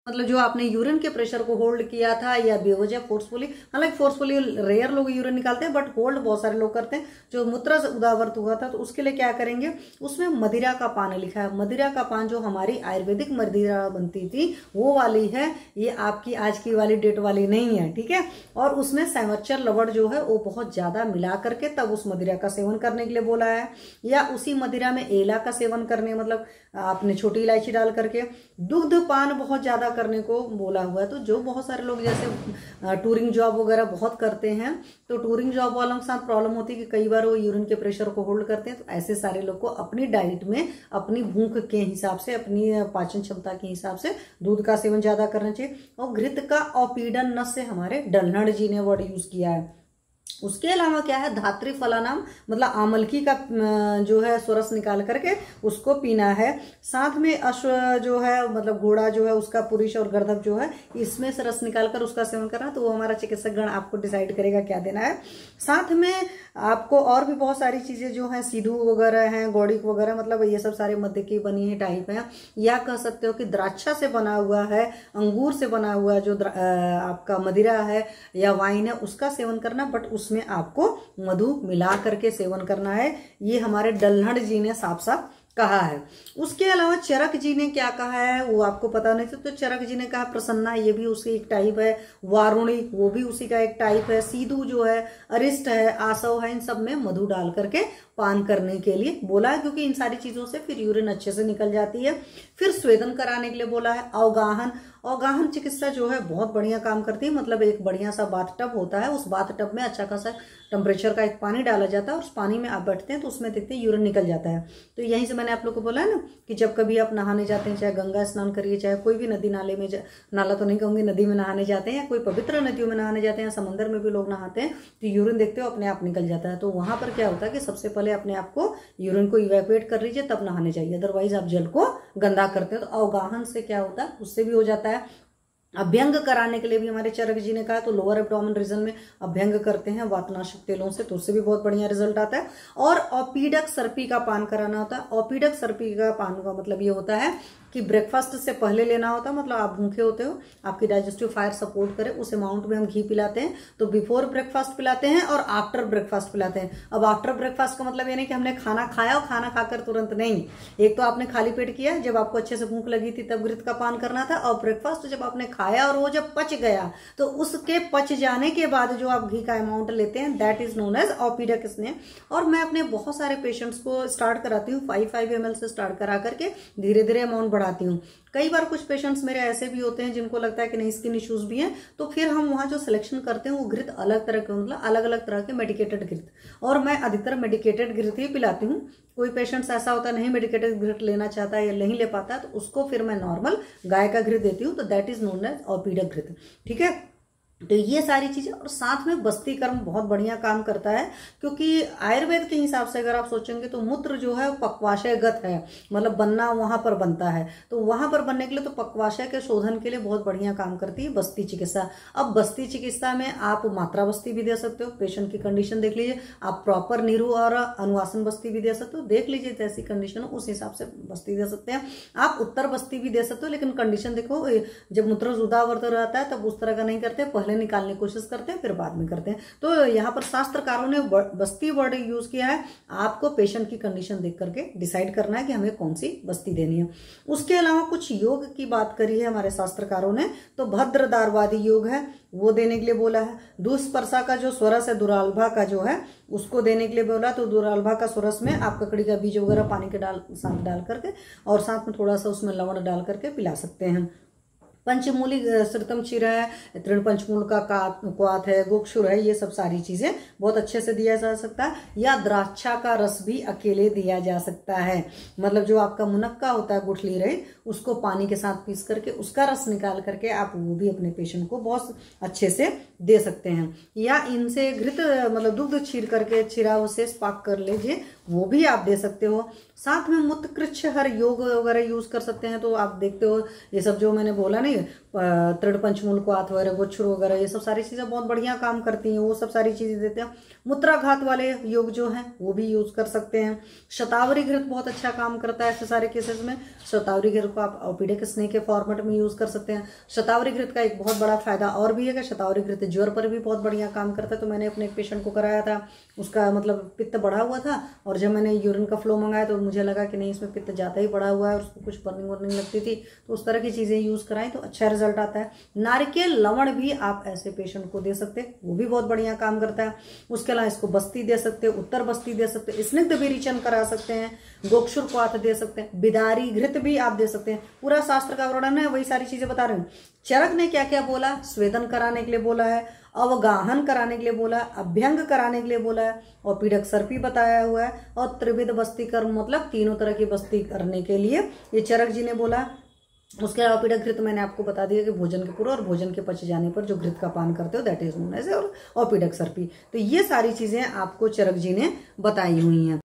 मतलब जो आपने यूरिन के प्रेशर को होल्ड किया था या बेवजह फोर्सफुली, हालांकि फोर्सफुली रेयर लोग यूरिन निकालते हैं बट होल्ड बहुत सारे लोग करते हैं, जो मूत्र से उदावरत हुआ था, तो उसके लिए क्या करेंगे, उसमें मदिरा का पान लिखा है। मदिरा का पान जो हमारी आयुर्वेदिक मदिरा बनती थी वो वाली है, ये आपकी आज की वाली डेट वाली नहीं है, ठीक है। और उसमें सैमच्चर लवण जो है वो बहुत ज्यादा मिला करके तब उस मदिरा का सेवन करने के लिए बोला है, या उसी मदिरा में एला का सेवन करने, मतलब आपने छोटी इलायची डाल करके दुग्ध पान बहुत ज्यादा करने को बोला हुआ है। तो जो बहुत सारे लोग जैसे टूरिंग जॉब वगैरह बहुत करते हैं, तो टूरिंग जॉब वालों के साथ प्रॉब्लम होती है कि कई बार वो यूरिन के प्रेशर को होल्ड करते हैं, तो ऐसे सारे लोग को अपनी डाइट में अपनी भूख के हिसाब से, अपनी पाचन क्षमता के हिसाब से दूध का सेवन ज्यादा करना चाहिए। और घृत का औपीडन न से हमारे डल्हड़ जी ने वर्ड यूज किया है। उसके अलावा क्या है, धात्री फलानाम मतलब आमलकी का जो है स्वरस निकाल करके उसको पीना है। साथ में अश्व जो है मतलब घोड़ा जो है उसका पुरुष और गर्दभ जो है इसमें से रस निकाल कर उसका सेवन करना, तो वो हमारा चिकित्सक गण आपको डिसाइड करेगा क्या देना है। साथ में आपको और भी बहुत सारी चीजें जो है सिधु वगैरह हैं, गौड़िक वगैरह, मतलब ये सब सारे मध्य की बनी है टाइप है, या कह सकते हो कि द्राक्षा से बना हुआ है, अंगूर से बना हुआ जो आपका मदिरा है या वाइन है उसका सेवन करना, बट उसमें आपको मधु मिला करके सेवन करना है। ये हमारे डल्हड़ जी ने साफ साफ कहा है। उसके अलावा चरक जी ने क्या कहा है वो आपको पता नहीं था, तो चरक जी ने कहा प्रसन्ना, ये भी उसी एक टाइप है, वारुणी वो भी उसी का एक टाइप है, सीधु जो है, अरिष्ट है, आसव है, इन सब में मधु डाल करके पान करने के लिए बोला है, क्योंकि इन सारी चीजों से फिर यूरिन अच्छे से निकल जाती है। फिर स्वेदन कराने के लिए बोला है। अवगाहन, अवगाहन चिकित्सा जो है बहुत बढ़िया काम करती है, मतलब एक बढ़िया सा बाथ टब होता है, उस बाथ टब में अच्छा खासा टेम्परेचर का एक पानी डाला जाता है और उस पानी में आप बैठते हैं तो उसमें देखते हैं यूरिन निकल जाता है। तो यहीं से मैंने आप लोग को बोला है ना कि जब कभी आप नहाने जाते हैं, चाहे गंगा स्नान करिए, चाहे कोई भी नदी नाले में, नाला तो नहीं कहूंगी, नदी में नहाने जाते हैं, कोई पवित्र नदियों में नहाने जाते हैं, समंदर में भी लोग नहाते हैं, तो यूरिन देखते हो अपने आप निकल जाता है। तो वहां पर क्या होता है कि सबसे पहले अपने आप को यूरिन को इवैक्यूएट कर लीजिए तब नहाने चाहिए, अदरवाइज आप जल को गंदा करते हैं। तो अवगाहन से क्या होता है, उससे भी हो जाता है। अभ्यंग कराने के लिए भी हमारे चरक जी ने कहा, तो लोअर एब्डोमेन रीजन में अभ्यंग करते हैं वातनाशक तेलों से, तो उससे भी बहुत बढ़िया रिजल्ट आता है। और औपीडक सर्पी का पान कराना होता है। औपीडक सर्पी का पान का मतलब ये होता है कि ब्रेकफास्ट से पहले लेना होता है, मतलब आप भूखे होते हो, आपकी डाइजेस्टिव फायर सपोर्ट करे उस अमाउंट में हम घी पिलाते हैं, तो बिफोर ब्रेकफास्ट पिलाते हैं और आफ्टर ब्रेकफास्ट पिलाते हैं। अब आफ्टर ब्रेकफास्ट का मतलब ये नहीं कि हमने खाना खाया और खाना खाकर तुरंत नहीं, एक तो आपने खाली पेट किया, जब आपको अच्छे से भूख लगी थी तब घृत का पान करना था, और ब्रेकफास्ट जब आपने खाया और वो जब पच गया तो उसके पच जाने के बाद जो आप घी का अमाउंट लेते हैं दैट इज नोन एज औपीडक स्नेह। और मैं अपने बहुत सारे पेशेंट्स को स्टार्ट कराती हूँ 5 ml से स्टार्ट करा करके धीरे धीरे अमाउंट बढ़ाती हूँ। कई बार कुछ पेशेंट्स मेरे ऐसे भी होते हैं जिनको लगता है कि नहीं स्किन इश्यूज भी हैं, तो फिर हम वहां जो सिलेक्शन करते हैं वो घृत अलग तरह के, मतलब अलग अलग तरह के मेडिकेटेड घृत, और मैं अधिकतर मेडिकेटेड घृत ही पिलाती हूँ। कोई पेशेंट्स ऐसा होता है नहीं मेडिकेटेड घृत लेना चाहता है या नहीं ले पाता है, तो उसको फिर मैं नॉर्मल गाय का घृत देती हूँ, तो दैट इज नोन एज औपीडक घृत, ठीक है। तो ये सारी चीजें, और साथ में बस्ती कर्म बहुत बढ़िया काम करता है, क्योंकि आयुर्वेद के हिसाब से अगर आप सोचेंगे तो मूत्र जो है पक्वाशयगत है, मतलब बनना वहां पर बनता है, तो वहां पर बनने के लिए तो पक्वाशय के शोधन के लिए बहुत बढ़िया काम करती है बस्ती चिकित्सा। अब बस्ती चिकित्सा में आप मात्रा बस्ती भी दे सकते हो, पेशेंट की कंडीशन देख लीजिए, आप प्रॉपर नीरू और अनुवासन बस्ती भी दे सकते हो, देख लीजिए जैसी कंडीशन हो उस हिसाब से बस्ती दे सकते हैं। आप उत्तर बस्ती भी दे सकते हो, लेकिन कंडीशन देखो, जब मूत्र उदावर्त रहता है तब उस तरह का नहीं करते, पहले निकालने की कोशिश करते हैं फिर बाद में करते हैं। तो यहाँ पर शास्त्रकारों ने बस्ती वर्ड यूज किया है, आपको पेशेंट की कंडीशन देख करके डिसाइड करना है कि हमें कौन सी बस्ती देनी है। उसके अलावा कुछ योग की बात करी है हमारे शास्त्रकारों ने, तो भद्रदारवादी योग है वो देने के लिए बोला है। दुस्पर्शा का जो स्वरस है दुराल्भा का जो है उसको देने के लिए बोला, तो दुराल्भा का स्वरस में आप ककड़ी का बीज वगैरह पानी के साथ डाल करके और साथ में थोड़ा सा उसमें लवण डाल करके पिला सकते हैं। पंचमूली श्रुतम क्षीर है, तृण पंचमूल का क्वाथ है, गोक्षुर है, ये सब सारी चीजें बहुत अच्छे से दिया जा सकता है। या द्राक्षा का रस भी अकेले दिया जा सकता है, मतलब जो आपका मुनक्का होता है गुठली रहे उसको पानी के साथ पीस करके उसका रस निकाल करके आप वो भी अपने पेशेंट को बहुत अच्छे से दे सकते हैं। या इनसे घृत मतलब दुग्ध छीर करके क्षीरावशेष पाक कर लीजिए, वो भी आप दे सकते हो। साथ में मुत्कृच्छ हर योग वगैरह यूज कर सकते हैं। तो आप देखते हो ये सब जो मैंने बोला नहीं, तृण पंचमूलक्वाथ वगैरह, गोच्छुर वगैरह, ये सब सारी चीजें बहुत बढ़िया काम करती हैं, वो सब सारी चीजें देते हैं। मूत्राघात वाले योग जो हैं वो भी यूज कर सकते हैं। शतावरी घृत बहुत अच्छा काम करता है ऐसे सारे केसेस में। शतावरी घृत को आप ओपिडेक स्नेह के फॉर्मेट में यूज कर सकते हैं। शतावरी घृत का एक बहुत बड़ा फायदा और भी है कि शतावरी घृत ज्वर पर भी बहुत बढ़िया काम करता है। तो मैंने अपने एक पेशेंट को कराया था, उसका मतलब पित्त बढ़ा हुआ था, और जब मैंने यूरिन का फ्लो मंगाया तो मुझे लगा कि नहीं इसमें पित्त ज्यादा ही बढ़ा हुआ है, और उसको कुछ बर्निंग वर्निंग लगती थी, तो उस तरह की चीजें यूज कराएं तो अच्छा रिजल्ट आता है। नारिकेल लवण भी आप ऐसे पेशेंट को दे सकते हैं, वो भी बहुत बढ़िया काम करता है। उसके अलावा इसको बस्ती दे सकते हैं, उत्तर बस्ती दे सकते हैं, स्निग्ध विरेचन करा सकते हैं, गोक्षुरक्वाथ दे सकते हैं, बिदारी घृत भी आप दे सकते हैं। पूरा शास्त्र का वर्णन है, वही सारी चीजें बता रहे हैं। चरक ने क्या क्या बोला, स्वेदन कराने के लिए बोला है, अवगाहन कराने के लिए बोला है, अभ्यंग कराने के लिए बोला है, और पीड़क सर्पी बताया हुआ है, और त्रिविध बस्ती कर्म मतलब तीनों तरह की बस्ती करने के लिए ये चरक जी ने बोला। उसके अलावा पीड़क घृत मैंने आपको बता दिया कि भोजन के पूर्व और भोजन के पच जाने पर जो घृत का पान करते हो दैट इज नोन एज और पीड़क सर्पी। तो ये सारी चीजें आपको चरक जी ने बताई हुई हैं।